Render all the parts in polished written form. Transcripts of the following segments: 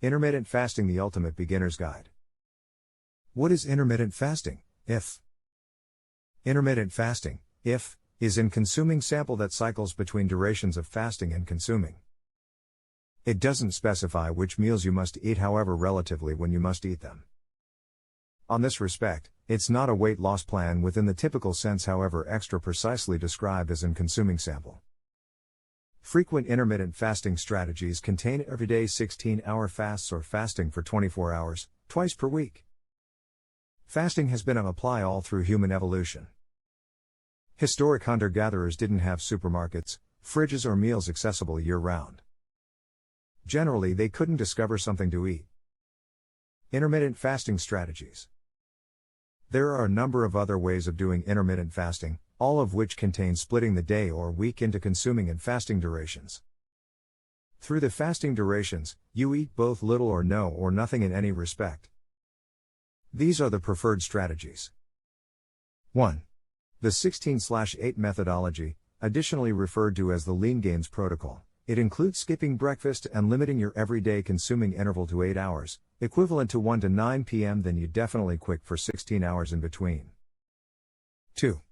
Intermittent Fasting: The Ultimate Beginner's Guide. What is intermittent fasting, IF? Intermittent fasting, IF, is an consuming sample that cycles between durations of fasting and consuming. It doesn't specify which meals you must eat, however relatively when you must eat them. On this respect, it's not a weight loss plan within the typical sense, however extra precisely described as an consuming sample. Frequent intermittent fasting strategies contain everyday 16-hour fasts or fasting for 24 hours, twice per week. Fasting has been on apply all through human evolution. Historic hunter-gatherers didn't have supermarkets, fridges or meals accessible year-round. Generally, they couldn't discover something to eat. Intermittent fasting strategies. There are a number of other ways of doing intermittent fasting, all of which contain splitting the day or week into consuming and fasting durations. Through the fasting durations, you eat both little or no or nothing in any respect. These are the preferred strategies. 1. The 16/8 methodology, additionally referred to as the Lean Gains protocol. It includes skipping breakfast and limiting your everyday consuming interval to 8 hours, equivalent to 1 to 9 p.m. Then you definitely quick for 16 hours in between. 2.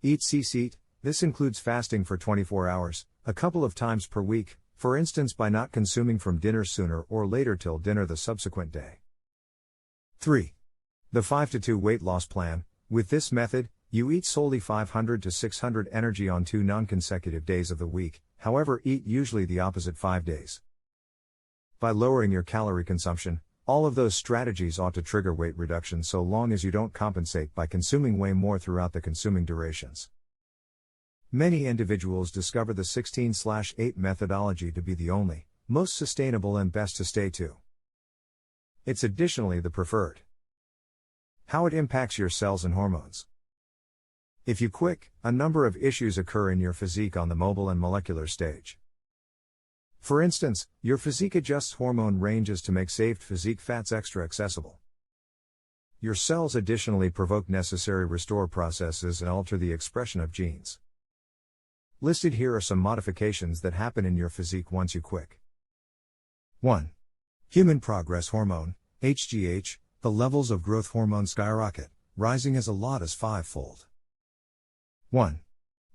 Eat cease eat. This includes fasting for 24 hours, a couple of times per week, for instance by not consuming from dinner sooner or later till dinner the subsequent day. 3. The 5-to-2 weight loss plan. With this method, you eat solely 500 to 600 energy on 2 non-consecutive days of the week, however eat usually the opposite 5 days. By lowering your calorie consumption, all of those strategies ought to trigger weight reduction so long as you don't compensate by consuming way more throughout the consuming durations. Many individuals discover the 16/8 methodology to be the only, most sustainable and best to stay to. It's additionally the preferred. How it impacts your cells and hormones. If you quick, a number of issues occur in your physique on the mobile and molecular stage. For instance, your physique adjusts hormone ranges to make saved physique fats extra accessible. Your cells additionally provoke necessary restore processes and alter the expression of genes. Listed here are some modifications that happen in your physique once you quick. 1. Human progress hormone, HGH, the levels of growth hormone skyrocket, rising as lot as 5-fold. 1.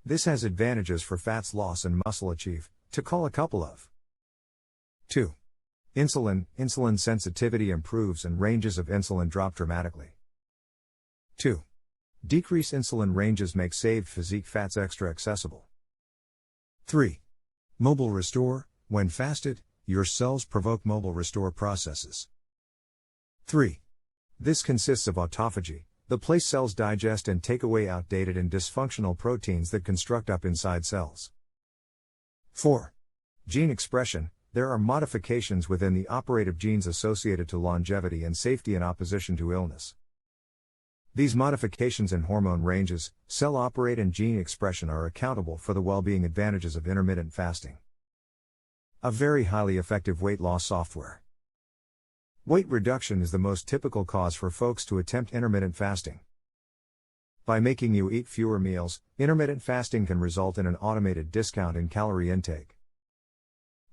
This has advantages for fats loss and muscle achieve, to call a couple of. 2. Insulin sensitivity improves and ranges of insulin drop dramatically. 2. Decrease insulin ranges make saved physique fats extra accessible. 3. Mobile restore, when fasted, your cells provoke mobile restore processes. 3. This consists of autophagy, the place cells digest and take away outdated and dysfunctional proteins that construct up inside cells. 4. Gene expression. There are modifications within the operative genes associated to longevity and safety in opposition to illness. These modifications in hormone ranges, cell operate and gene expression are accountable for the well-being advantages of intermittent fasting. A very highly effective weight loss software. Weight reduction is the most typical cause for folks to attempt intermittent fasting. By making you eat fewer meals, intermittent fasting can result in an automated discount in calorie intake.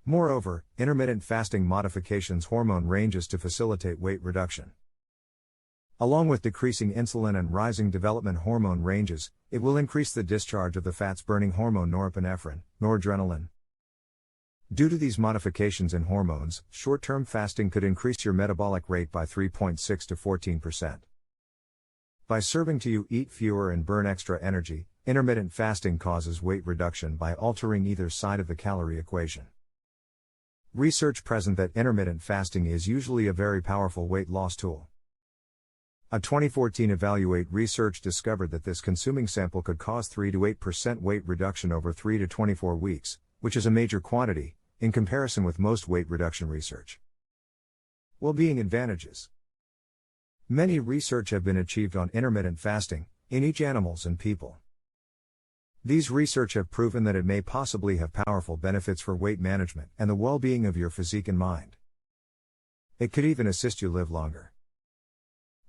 Moreover, intermittent fasting modifications hormone ranges to facilitate weight reduction. Along with decreasing insulin and rising development hormone ranges, it will increase the discharge of the fats-burning hormone norepinephrine, noradrenaline. Due to these modifications in hormones, short-term fasting could increase your metabolic rate by 3.6 to 14%. By serving to you eat fewer and burn extra energy, intermittent fasting causes weight reduction by altering either side of the calorie equation. Research present that intermittent fasting is usually a very powerful weight loss tool. A 2014 Evaluate research discovered that this consuming sample could cause 3 to 8% weight reduction over 3 to 24 weeks, which is a major quantity, in comparison with most weight reduction research. Well-being advantages. Many research have been achieved on intermittent fasting, in each animals and people. These research have proven that it may possibly have powerful benefits for weight management and the well-being of your physique and mind. It could even assist you live longer.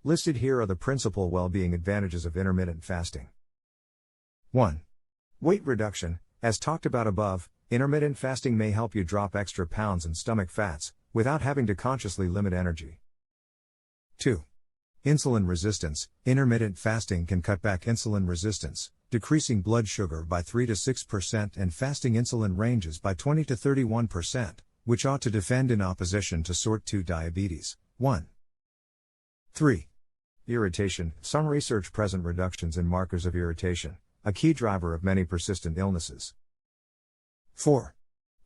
Listed here are the principal well-being advantages of intermittent fasting. 1. Weight reduction. As talked about above, intermittent fasting may help you drop extra pounds and stomach fats, without having to consciously limit energy. 2. Insulin resistance. Intermittent fasting can cut back insulin resistance, decreasing blood sugar by 3 to 6% and fasting insulin ranges by 20 to 31%, which ought to defend in opposition to sort 2 diabetes. 1. 3. Irritation. Some research present reductions in markers of irritation, a key driver of many persistent illnesses. 4.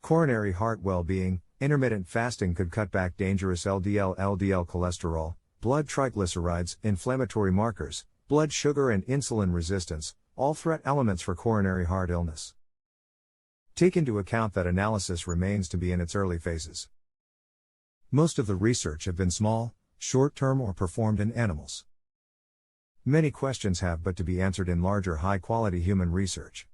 Coronary heart well-being. Intermittent fasting could cut back dangerous LDL cholesterol, blood triglycerides, inflammatory markers, blood sugar and insulin resistance, all threat elements for coronary heart illness. Take into account that analysis remains to be in its early phases. Most of the research have been small, short-term or performed in animals. Many questions have but to be answered in larger high-quality human research.